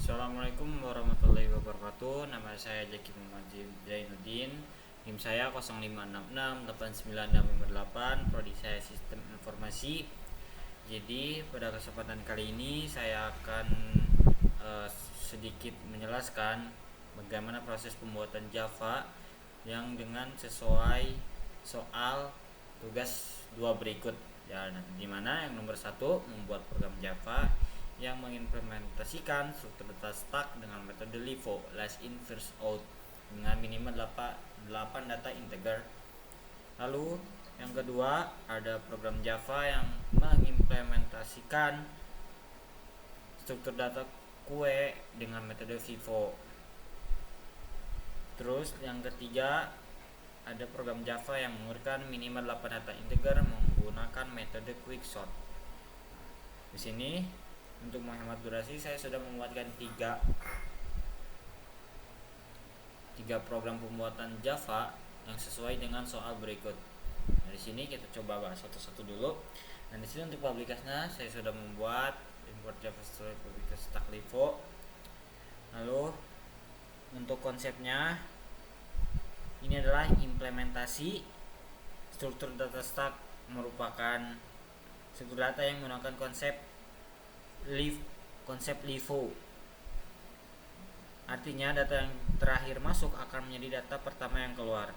Assalamualaikum warahmatullahi wabarakatuh. Nama saya Jaki Muhammad Zainuddin. NIM saya 05668968. Prodi saya Sistem Informasi. Jadi pada kesempatan kali ini saya akan sedikit menjelaskan bagaimana proses pembuatan Java yang dengan sesuai soal tugas 2 berikut. Ya, dimana yang nomor 1 membuat program Java yang mengimplementasikan struktur data stack dengan metode LIFO, last in first out, dengan minimal 8 data integer. Lalu yang kedua ada program Java yang mengimplementasikan struktur data queue dengan metode FIFO. Terus yang ketiga ada program Java yang menggunakan minimal 8 data integer menggunakan metode quicksort. Di sini untuk menghemat durasi saya sudah membuatkan tiga program pembuatan Java yang sesuai dengan soal berikut. Nah, di sini kita coba bahas satu-satu dulu. Dan di sini untuk publikasinya saya sudah membuat import Java sesuai publikasi stack LIFO. Lalu untuk konsepnya ini adalah implementasi struktur data stack, merupakan struktur data yang menggunakan konsep LIFO. Artinya data yang terakhir masuk akan menjadi data pertama yang keluar.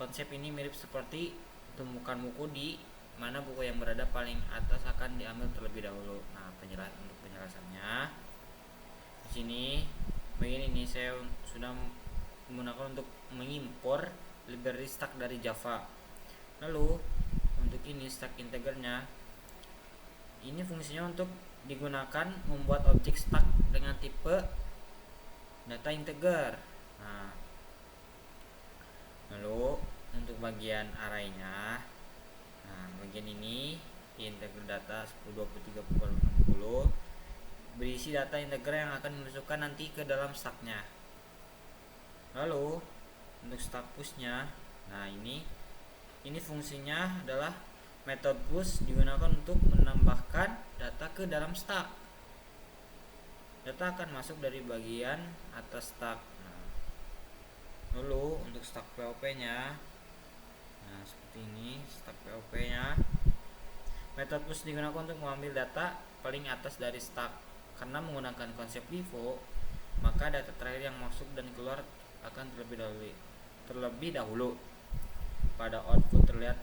Konsep ini mirip seperti tumpukan buku di mana buku yang berada paling atas akan diambil terlebih dahulu. Nah, untuk penjelasannya di sini begini nih, saya sudah menggunakan untuk mengimpor library stack dari Java. Lalu untuk ini stack integernya, ini fungsinya untuk digunakan membuat objek stack dengan tipe data integer. Nah, lalu untuk bagian arraynya, bagian ini integer data 10, 20, 30, 40 berisi data integer yang akan dimasukkan nanti ke dalam stacknya. Lalu untuk stack pushnya, nah ini fungsinya adalah metode push digunakan untuk menambahkan data ke dalam stack. Data akan masuk dari bagian atas stack. Lalu untuk stack POP-nya, nah seperti ini stack POP-nya. Metode push digunakan untuk mengambil data paling atas dari stack. Karena menggunakan konsep LIFO, maka data terakhir yang masuk dan keluar akan terlebih dahulu pada output terlihat.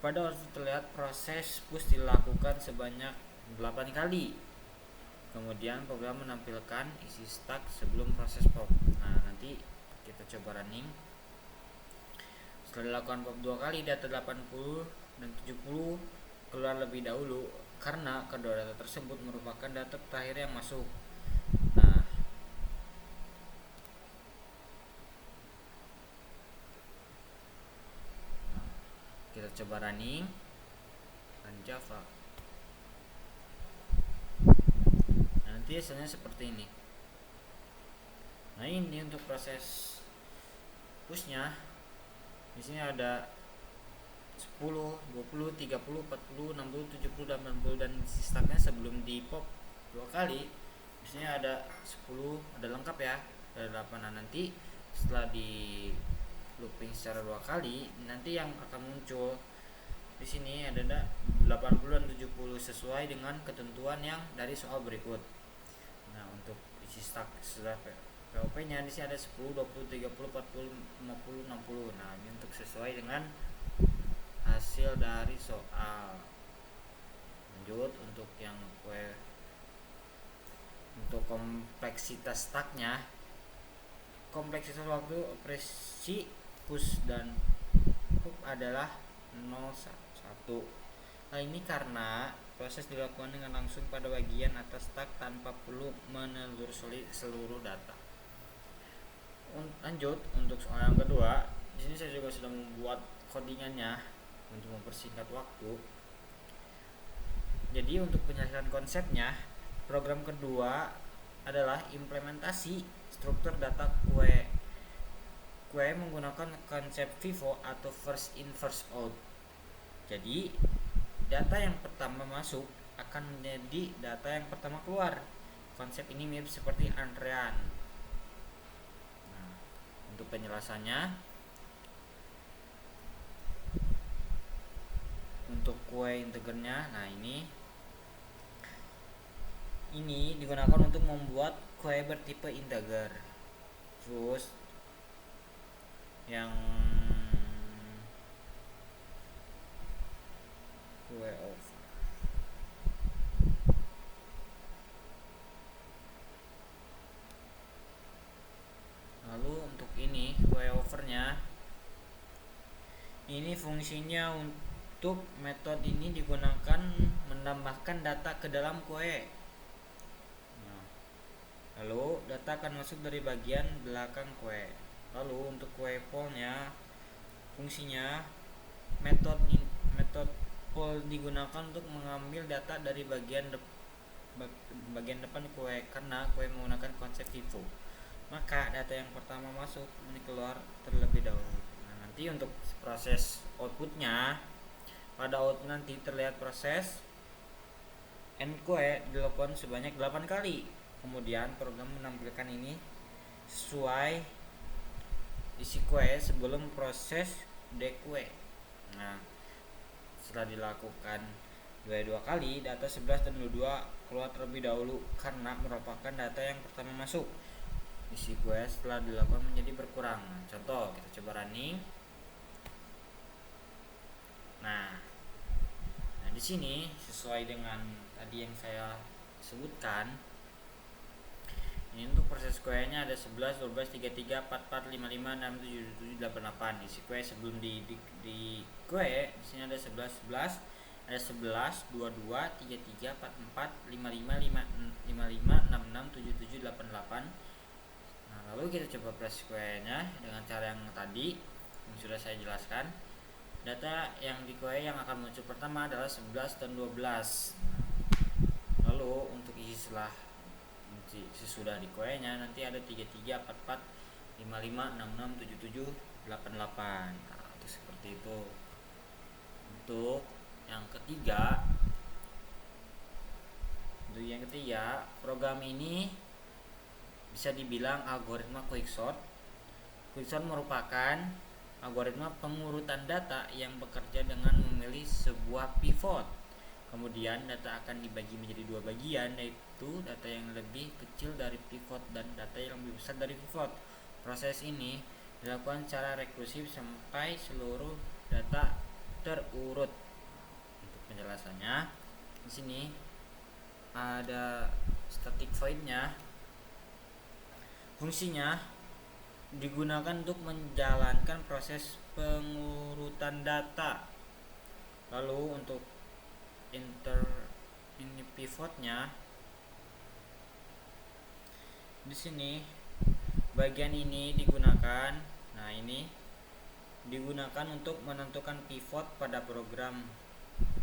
Pada output terlihat proses push dilakukan sebanyak 8 kali. Kemudian program menampilkan isi stack sebelum proses pop. Nah, nanti kita coba running. Setelah dilakukan pop 2 kali, data 80 dan 70 keluar lebih dahulu karena kedua data tersebut merupakan data terakhir yang masuk. Nah, kita coba running Java. Nanti hasilnya seperti ini. Nah, ini untuk proses pushnya. Di sini ada 10, 20, 30, 40, 60, 70, 80 dan stacknya sebelum di pop 2 kali. Di sini ada 10, ada lengkap ya, ada 8. Nah, nanti setelah di looping secara 2 kali, nanti yang akan muncul di sini ada 80 dan 70 sesuai dengan ketentuan yang dari soal berikut. Nah, untuk isi stack setelah POP-nya di sini ada 10, 20, 30, 40, 50, 60. Nah, ini untuk sesuai dengan hasil dari soal. Lanjut untuk yang untuk kompleksitas stacknya, kompleksitas waktu operasi push dan pop adalah 0,1. Nah, ini karena proses dilakukan dengan langsung pada bagian atas stack tanpa perlu menelusuri seluruh data. Lanjut untuk soal yang kedua, di sini saya juga sudah membuat codingannya untuk mempersingkat waktu. Jadi untuk penjelasan konsepnya, program kedua adalah implementasi struktur data queue. Queue menggunakan konsep FIFO atau first in first out. Jadi data yang pertama masuk akan menjadi data yang pertama keluar. Konsep ini mirip seperti antrean. Nah, untuk penjelasannya, untuk kue integernya, nah ini digunakan untuk membuat kue bertipe integer. Terus yang kue over, lalu untuk ini kue overnya, ini fungsinya untuk metode ini digunakan menambahkan data ke dalam kue. Lalu data akan masuk dari bagian belakang kue. Lalu untuk kue pollnya, fungsinya metode poll digunakan untuk mengambil data dari bagian depan kue karena kue menggunakan konsep FIFO. Maka data yang pertama masuk ini keluar terlebih dahulu. Nah, nanti untuk proses outputnya, pada output nanti terlihat proses end kue dilakukan sebanyak 8 kali. Kemudian program menampilkan ini sesuai isi kue sebelum proses dekue. Nah, setelah dilakukan 22 kali, data 11 dan 22 keluar terlebih dahulu karena merupakan data yang pertama masuk. Isi kue setelah dilakukan menjadi berkurang. Contoh, kita coba running. Nah, di sini sesuai dengan tadi yang saya sebutkan, ini untuk proses kuenya ada 11, 12, 33, 44, 55, 6, 7, 7, 8, 8. Isi kue sebelum di kue di sini ada 11, 11, ada 11, 22, 33, 44, 55, 55, 66, 77, 8, 8. Nah, lalu kita coba proses kuenya dengan cara yang tadi yang sudah saya jelaskan. Data yang di kue yang akan muncul pertama adalah 11 dan 12. Lalu untuk isi sesudah di kuenya nanti ada 33, 44, 55, 66, 77, 88. Nah, itu seperti itu. Untuk yang ketiga, program ini bisa dibilang algoritma quicksort. Quicksort merupakan algoritma pengurutan data yang bekerja dengan memilih sebuah pivot. Kemudian data akan dibagi menjadi dua bagian, yaitu data yang lebih kecil dari pivot dan data yang lebih besar dari pivot. Proses ini dilakukan secara rekursif sampai seluruh data terurut. Untuk penjelasannya, di sini ada static void-nya. Fungsinya digunakan untuk menjalankan proses pengurutan data. Lalu untuk ini pivotnya, di sini bagian ini digunakan. Nah, ini digunakan untuk menentukan pivot pada program.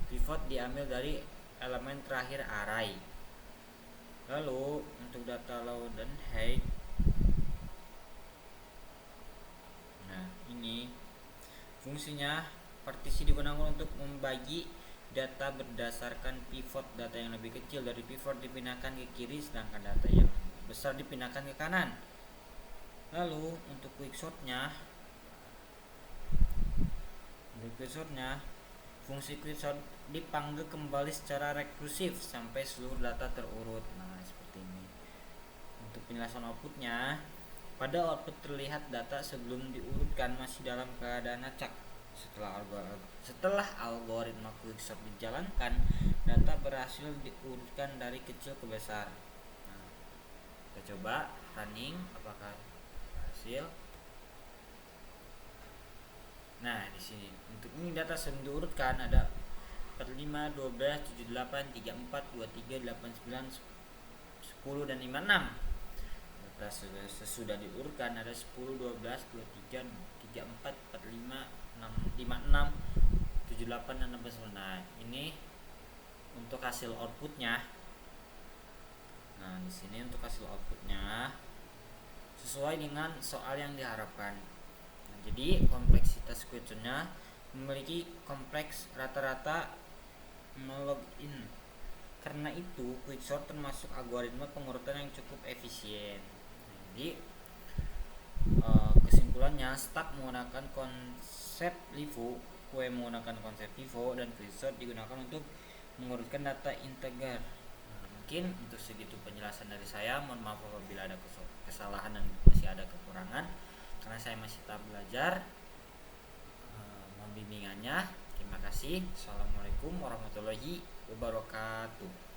Pivot diambil dari elemen terakhir array. Lalu untuk data load dan hide, nah ini fungsinya partisi digunakan untuk membagi data berdasarkan pivot. Data yang lebih kecil dari pivot dipindahkan ke kiri, sedangkan data yang besar dipindahkan ke kanan. Lalu untuk quicksortnya, fungsi quicksort dipanggil kembali secara rekursif sampai seluruh data terurut. Nah, seperti ini. Untuk penjelasan outputnya, pada output terlihat data sebelum diurutkan masih dalam keadaan acak. Setelah algoritma quicksort dijalankan, data berhasil diurutkan dari kecil ke besar. Nah, kita coba running apakah berhasil. Nah, di sini untuk ini data sebelum diurutkan ada 45, 12, 78, 34, 23, 89, 10 dan 56. Data sesudah diurutkan ada 10, 12, 23, 34, 45, 56, 78 dan 69. Nah, ini untuk hasil outputnya. Nah, di sini untuk hasil outputnya sesuai dengan soal yang diharapkan. Nah, jadi kompleksitas quicksortnya memiliki kompleks rata-rata login Karena itu, Quicksort termasuk algoritma pengurutan yang cukup efisien. Jadi kesimpulannya, Stack menggunakan konsep LIFO, Kue menggunakan konsep FIFO, dan Quicksort digunakan untuk mengurutkan data integer. Mungkin untuk segitu penjelasan dari saya. Mohon maaf apabila ada kesalahan dan masih ada kekurangan, karena saya masih tahap belajar membimbingannya. Terima kasih. Assalamualaikum warahmatullahi wabarakatuh.